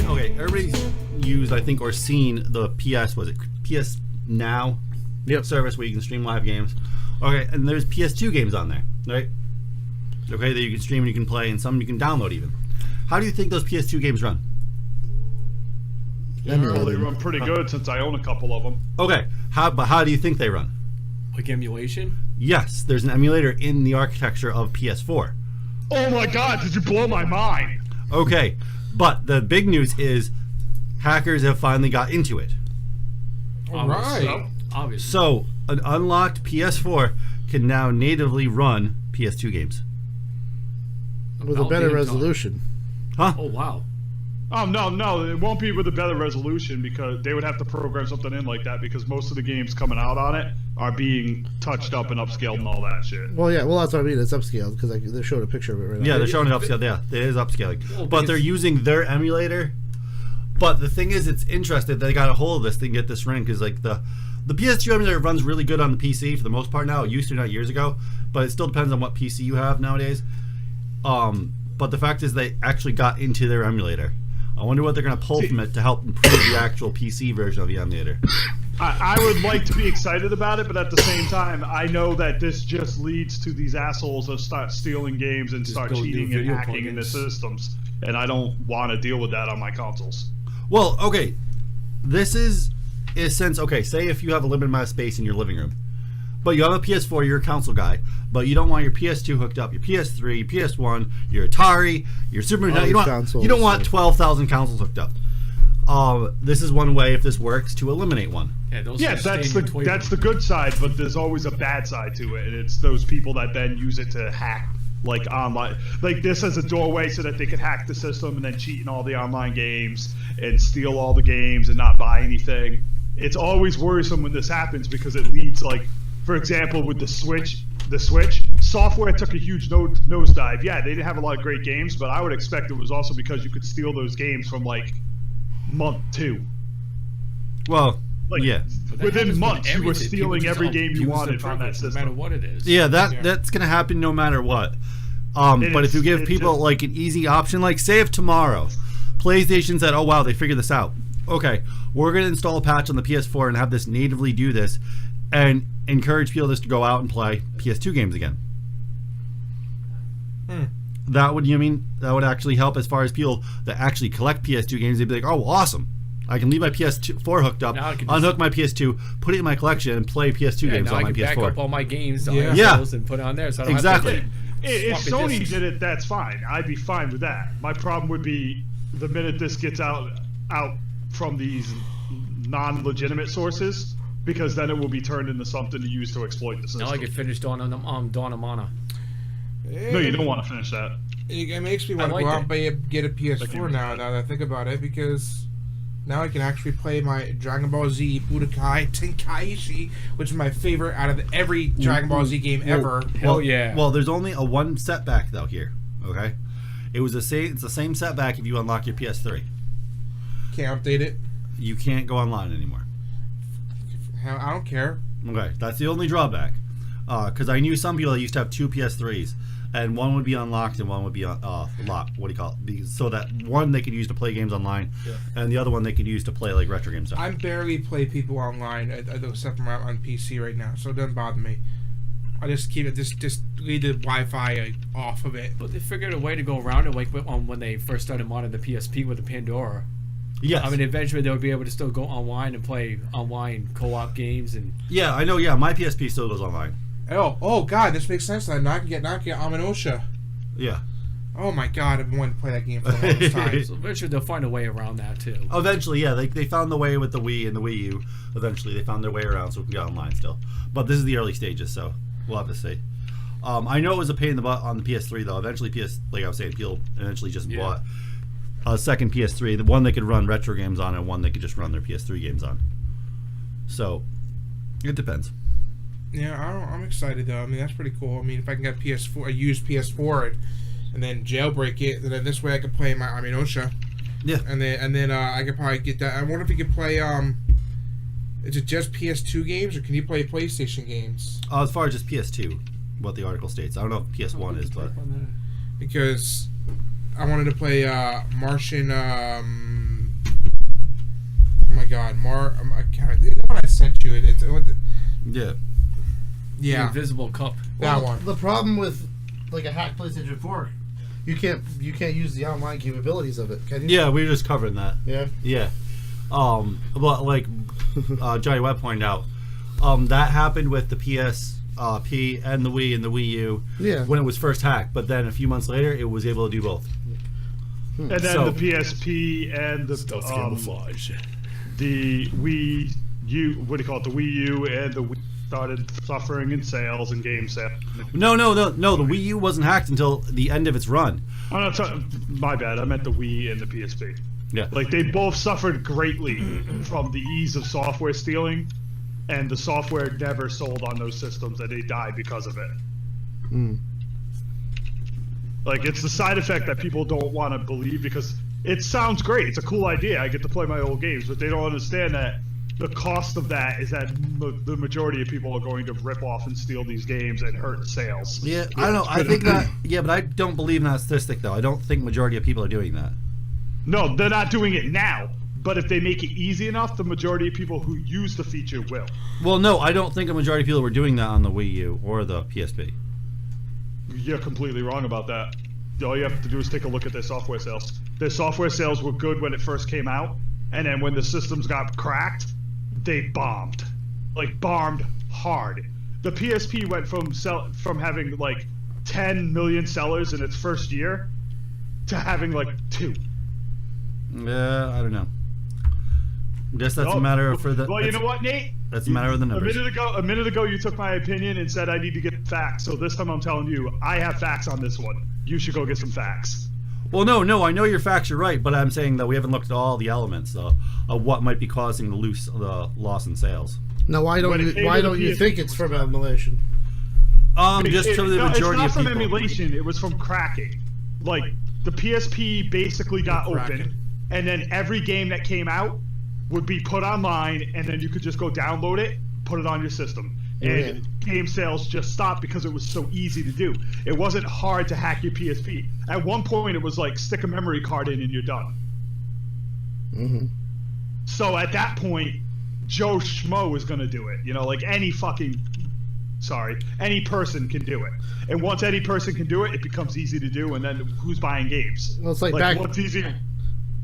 Okay, everybody's used, I think, or seen the PS Now service where you can stream live games. Okay, and there's PS2 games on there, right? Okay, that you can stream and you can play, and some you can download even. How do you think those PS2 games run? Well, they run pretty good since I own a couple of them. Okay, but how do you think they run? Like emulation? Yes, there's an emulator in the architecture of PS4. Oh my god, did you blow my mind? Okay, but the big news is hackers have finally got into it. Right. Obviously. So, an unlocked PS4 can now natively run PS2 games. With a better resolution. Huh? Oh, wow. Oh, no, it won't be with a better resolution because they would have to program something in like that because most of the games coming out on it are being touched up and upscaled and all that shit. Well, yeah, well, that's what I mean. It's upscaled because they showed a picture of it right now. Yeah, they're showing it upscaled. Yeah, it is upscaling. Well, but they're using their emulator. But the thing is, it's interesting they got a hold of this thing, get this running, because like the PS2 emulator runs really good on the PC for the most part now. It used to not years ago, but it still depends on what PC you have nowadays. But the fact is they actually got into their emulator. I wonder what they're going to pull from it to help improve the actual PC version of the emulator. I would like to be excited about it, but at the same time, I know that this just leads to these assholes to start stealing games and start cheating and hacking in the systems. And I don't want to deal with that on my consoles. Well, okay. This is a sense, okay, say if you have a limited amount of space in your living room, but you have a PS4, you're a console guy, but you don't want your PS2 hooked up, your PS3, your PS1, your Atari, your Super Nintendo. You don't want 12,000 consoles hooked up. This is one way, if this works, to eliminate one. Yeah, that's the good side, but there's always a bad side to it, and it's those people that then use it to hack, like online, like this as a doorway so that they could hack the system and then cheat in all the online games and steal all the games and not buy anything. It's always worrisome when this happens because it leads, like, for example, with the Switch software took a huge nosedive. Yeah, they didn't have a lot of great games, but I would expect it was also because you could steal those games from like month 2. Well, like, yeah, within months you were stealing every game you wanted from that system. No matter what it is. Yeah, that's gonna happen no matter what. But if you give people like an easy option, like say if tomorrow PlayStation said, "Oh wow, they figured this out. Okay, we're gonna install a patch on the PS4 and have this natively do this," and encourage people just to go out and play PS2 games again. That would actually help as far as people that actually collect PS2 games. They'd be like, "Oh, awesome! I can leave my PS4 hooked up, unhook my PS2, put it in my collection, and play PS2 games on my PS4." I can back up all my games and put it on there. So I don't exactly. Have to if Sony did it, that's fine. I'd be fine with that. My problem would be the minute this gets out from these non-legitimate sources, because then it will be turned into something to use to exploit the system. Now I can finish Dawn of Mana. No, you don't want to finish that. It makes me want to go out and get a PS4 now that I think about it, because now I can actually play my Dragon Ball Z Budokai Tenkaichi, which is my favorite out of every Dragon Ball Z game ever. Hell yeah. Well, there's only a one setback though here. Okay, it's the same setback if you unlock your PS3. Can't update it. You can't go online anymore. I don't care. Okay, that's the only drawback. Because I knew some people that used to have 2 PS3s, and one would be unlocked and one would be locked. What do you call it? So that one they could use to play games online, and the other one they could use to play like retro games. I barely play people online except for on PC right now, so it doesn't bother me. I just keep it just leave the Wi-Fi off of it. But they figured a way to go around it, like when they first started modding the PSP with the Pandora. Yes. I mean, eventually they'll be able to still go online and play online co-op games and. Yeah, I know. Yeah, my PSP still goes online. Oh God, this makes sense. Now I can get Aminosha. Yeah. Oh my God, I've been wanting to play that game for the longest time. So eventually they'll find a way around that too. Eventually, yeah, they found the way with the Wii and the Wii U. Eventually, they found their way around so we can get online still. But this is the early stages, so we'll have to see. I know it was a pain in the butt on the PS3 though. Eventually, like I was saying, people eventually just bought a second PS3, the one they could run retro games on and one they could just run their PS3 games on. So it depends. Yeah, I'm excited though. I mean, that's pretty cool. I mean, if I can get PS4, a used PS4, and then jailbreak it, and then this way I can play my Aminosha. Yeah. And then I could probably get that. I wonder if you could play. Is it just PS2 games, or can you play PlayStation games? As far as just PS2. what the article states. I don't know if PS1 is, but because I wanted to play Martian. Oh my God, I can't. The one I sent you. yeah. The Invisible Cup. That one. The problem with like a hacked PlayStation 4, you can't use the online capabilities of it, can you? Yeah, we were just covering that. Yeah. Yeah. But like Johnny Webb pointed out, that happened with the PSP and the Wii and the Wii U when it was first hacked. But then a few months later, it was able to do both. And then the PSP and the camouflage. The Wii U, what do you call it? The Wii U and the Wii started suffering in sales and game sales. No. The Wii U wasn't hacked until the end of its run. Oh no, my bad. I meant the Wii and the PSP. Yeah. Like they both suffered greatly from the ease of software stealing, and the software never sold on those systems, and they died because of it. Like it's the side effect that people don't want to believe because it sounds great. It's a cool idea. I get to play my old games, but they don't understand that the cost of that is that the majority of people are going to rip off and steal these games and hurt sales. Yeah, I don't know. I think that. Yeah, but I don't believe in that statistic though. I don't think majority of people are doing that. No, they're not doing it now. But if they make it easy enough, the majority of people who use the feature will. Well, no, I don't think a majority of people were doing that on the Wii U or the PSP. You're completely wrong about that. All you have to do is take a look at their software sales. Their software sales were good when it first came out, and then when the systems got cracked, they bombed. Like, bombed hard. The PSP went from having, like, 10 million sellers in its first year to having, like, 2. Yeah, I don't know. I guess that's a matter of Well, you know what, Nate? That's a matter of the numbers. A minute ago, you took my opinion and said I need to get facts. So this time, I'm telling you, I have facts on this one. You should go get some facts. Well, no, I know your facts are right, but I'm saying that we haven't looked at all the elements of what might be causing the loss in sales. Now, why don't you think it's from emulation? Just from the majority of people. It's not from emulation. It was from cracking. Like the PSP basically got open, and then every game that came out would be put online, and then you could just go download it, put it on your system. And game sales just stopped because it was so easy to do. It wasn't hard to hack your PSP. At one point, it was like stick a memory card in and you're done. Mm-hmm. So at that point, Joe Schmo is going to do it. You know, like any person can do it. And once any person can do it, it becomes easy to do. And then who's buying games? Well, it's like back. What's easy?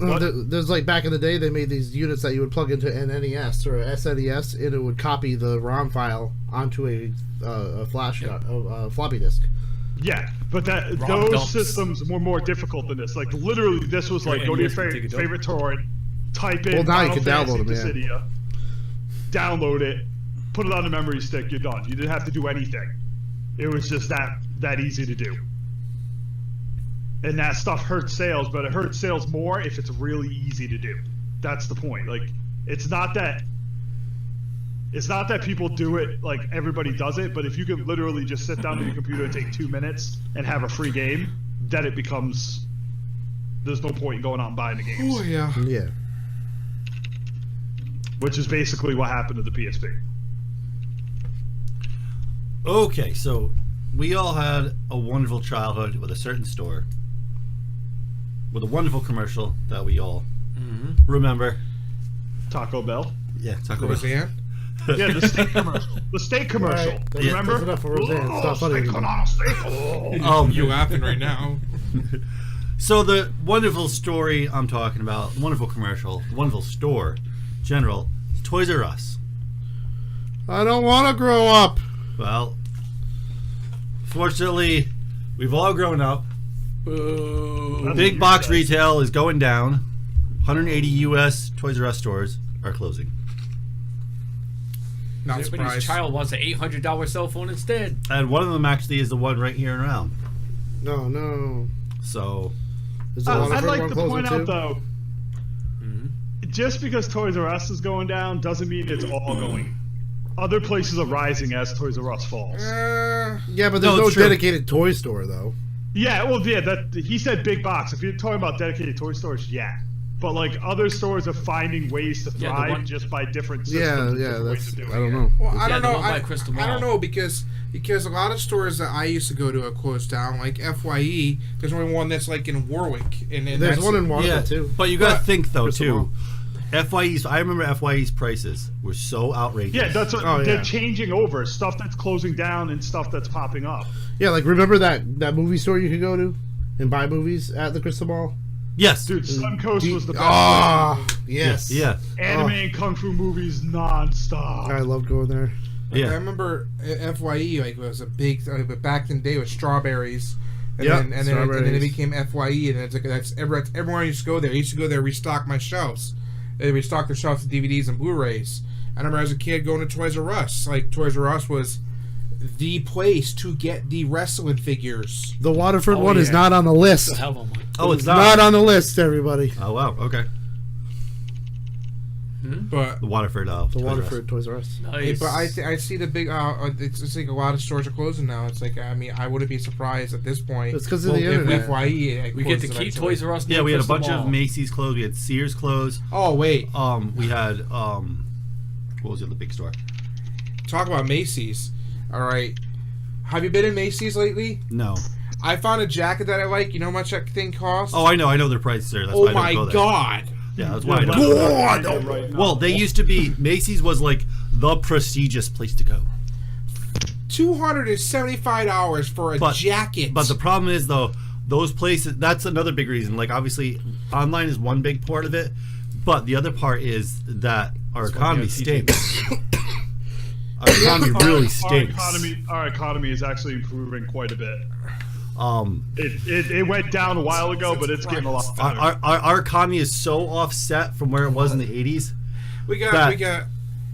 There's like back in the day, they made these units that you would plug into an NES or a SNES, and it would copy the ROM file onto a floppy disk. Yeah, but those systems were more difficult than this. Like literally, this was like go to your favorite torrent, type in. Well, now you can download them. Yeah. Download it, put it on the memory stick. You're done. You didn't have to do anything. It was just that easy to do. And that stuff hurts sales, but it hurts sales more if it's really easy to do. That's the point. Like, it's not that people do it like everybody does it, but if you can literally just sit down to your computer and take 2 minutes and have a free game, then it becomes there's no point in going out and buying the games. Oh yeah. Yeah. Which is basically what happened to the PSP. Okay, so we all had a wonderful childhood with a certain store, with a wonderful commercial that we all remember. Taco Bell. Yeah, Taco Bell. Roseanne? Yeah, the steak commercial. The steak commercial. Right. Remember? That's enough for Roseanne. It's not funny anymore. You're laughing right now. So the wonderful story I'm talking about, the wonderful commercial, the wonderful store, general, Toys R Us. I don't want to grow up. Well, fortunately, we've all grown up. Big box retail is going down. 180 U.S. Toys R Us stores are closing. Not Everybody's surprised. child wants an $800 cell phone instead. And one of them actually is the one right here in round. No. So, Is there one I'd like to closing point too? out, though, just because Toys R Us is going down doesn't mean it's all going. Other places are rising as Toys R Us falls. Yeah, but there's no it's true. dedicated toy store though. Yeah, well, yeah, he said big box. If you're talking about dedicated toy stores, yeah. But like other stores are finding ways to Yeah, the thrive one- just by different systems. Yeah, and yeah, different ways that's. of doing I don't it. know. Well, I Yeah, don't the know. one by Crystal I don't Mall. know because a lot of stores that I used to go to are closed down. Like FYE, there's only one that's like in Warwick, and There's that's one in it. Warwick too. But you gotta think though Crystal too. Mall. FYE's. I remember FYE's prices were so outrageous. Yeah, that's what Oh, they're yeah. changing over stuff that's closing down and stuff that's popping up. Yeah, like remember that movie store you could go to and buy movies at the Crystal Mall? Yes. Dude, Suncoast was the best. Ah, yes. Yeah. Anime and kung fu movies nonstop. I love going there. Like, Yeah. I remember FYE like it was a big back in the day with strawberries. And Yep, then and then it became FYE, and it's like everyone used to go there. I used to go there, restock my shelves. They restock their shelves with DVDs and Blu-rays. I remember as a kid going to Toys R Us. Like Toys R Us was the place to get the wrestling figures. The Waterford Oh, one is yeah. not on the list. Hell of a- Oh, it's It's not. not on the list, everybody. Oh wow. Okay. But The Waterford. The Toys R Us. Waterford Toys R Us. Nice. but I see the big. It's like a lot of stores are closing now. It's like I mean I wouldn't be surprised at this point. It's 'cause of the if internet. FYE like, we get to closes keep eventually. Toys R Us. Yeah, near we had a Crystal bunch Mall. of Macy's closed. We had Sears closed. Oh wait, We had what was the other big store? talk about Macy's. All right, have you been in Macy's lately? No. I found a jacket that I like. You know how much that thing costs? Oh, I know their prices there. That's Oh why I my don't go there. god! Yeah, that's why I Yeah, don't. that's right now. Well, they used to be. Macy's was like the prestigious place to go. $275 for a jacket. But the problem is though, those places. That's another big reason. Like obviously, online is one big part of it, but the other part is that our economy stinks. Our economy really stinks. Our economy is actually improving quite a bit. Um, It went down a while ago, but it's getting a lot better. our economy is so offset from where it was in the 80s. we got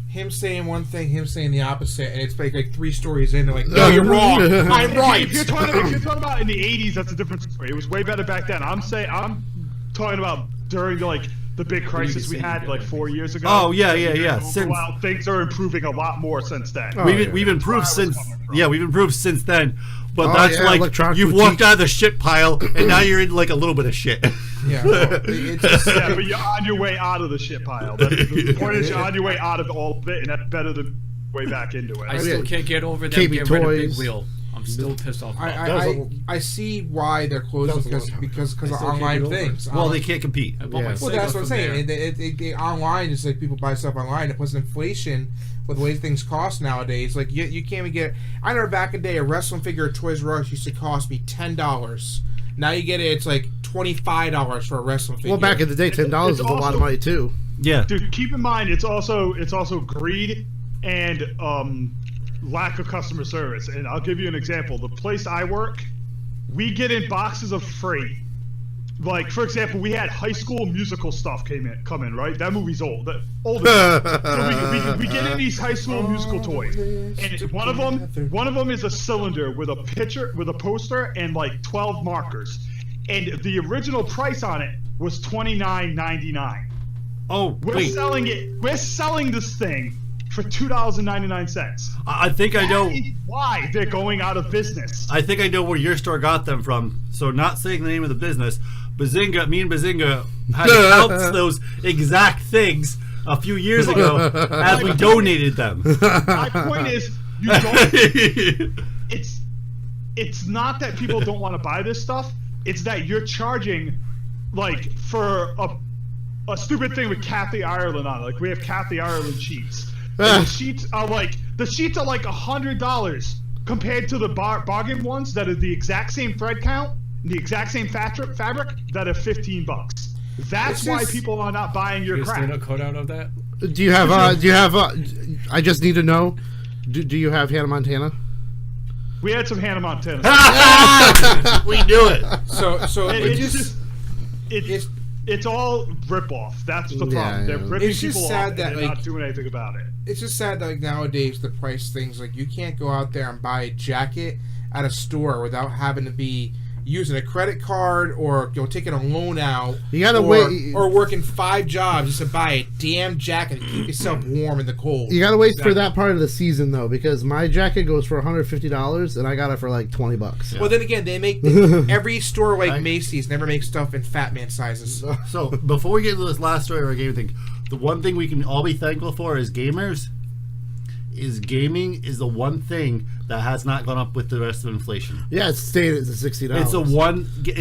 him saying one thing, him saying the opposite, and it's like 3 stories in. They're like, no, you're wrong. I'm right. If you're talking about in the 80s, that's a different story. It was way better back then. I'm talking about during the big crisis we had 4 years ago. Oh yeah. Since Wow, things are improving a lot more since then. Oh, we've improved since we've improved since then. But Oh, that's yeah, like electronic you've boutique. walked out of the shit pile and now you're in like a little bit of shit. Yeah, well, it's just, Yeah, but you're on your way out of the shit pile. The point is you're on your way out of all of it, and that's better than way back into it. I still can't get over them KB getting rid of Big Toys. Wheel. I'm still pissed off. I see why they're closing because of online things. Well, they can't compete. I bought my Yeah. Well, Sega that's what I'm from saying. there. It online is like people buy stuff online. It puts inflation with the way things cost nowadays. Like you can't even get. I remember back in the day, a wrestling figure at Toys R Us used to cost me $10. Now you get it. It's like $25 for a wrestling figure. Well, back in the day, $10 was a lot of money too. Yeah. Dude, keep in mind it's also greed and lack of customer service. And I'll give you an example. The place I work, we get in boxes of freight. Like, for example, we had High School Musical stuff come in, right? That movie's old. Old as so we get in these High School Musical toys, and one of them is a cylinder with a picture, with a poster, and like 12 markers, and the original price on it was $29.99. Oh We're wait, selling this thing for $2.99. I think I know. That is why they're going out of business. I think I know where your store got them from. So not saying the name of the business, me and Bazinga had to count those exact things a few years ago as we donated them. My point is, you don't. It's not that people don't want to buy this stuff. It's that you're charging, like, for a stupid thing with Kathy Ireland on it. Like, we have Kathy Ireland sheets. And the sheets are like $100 compared to the bargain ones that are the exact same thread count, the exact same fabric that are $15. That's why people are not buying your Is there crap. no code out of that? Do you have? I just need to know. Do you have Hannah Montana? We had some Hannah Montana. We knew it. So It's all rip off. That's the problem. Yeah, They're yeah. ripping It's just people sad off that, and they're like- not doing anything about it. it's just sad that like nowadays the price things like you can't go out there and buy a jacket at a store without having to be using a credit card or taking a loan out. You gotta wait. Or working 5 jobs just to buy a damn jacket to keep yourself warm in the cold. You gotta wait for that part of the season though, because my jacket goes for $150 and I got it for like $20. Yeah. Well, then again, they make every store like Macy's never makes stuff in fat man sizes. So before we get into this last story of our game thing, the one thing we can all be thankful for as gamers is gaming is the one thing that has not gone up with the rest of inflation. Yeah, it's stayed at $60. It's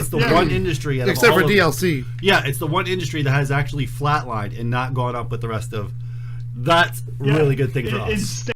the one industry, except for DLC. Yeah, it's the one industry that has actually flatlined and not gone up with the rest of. That's a really good thing for us.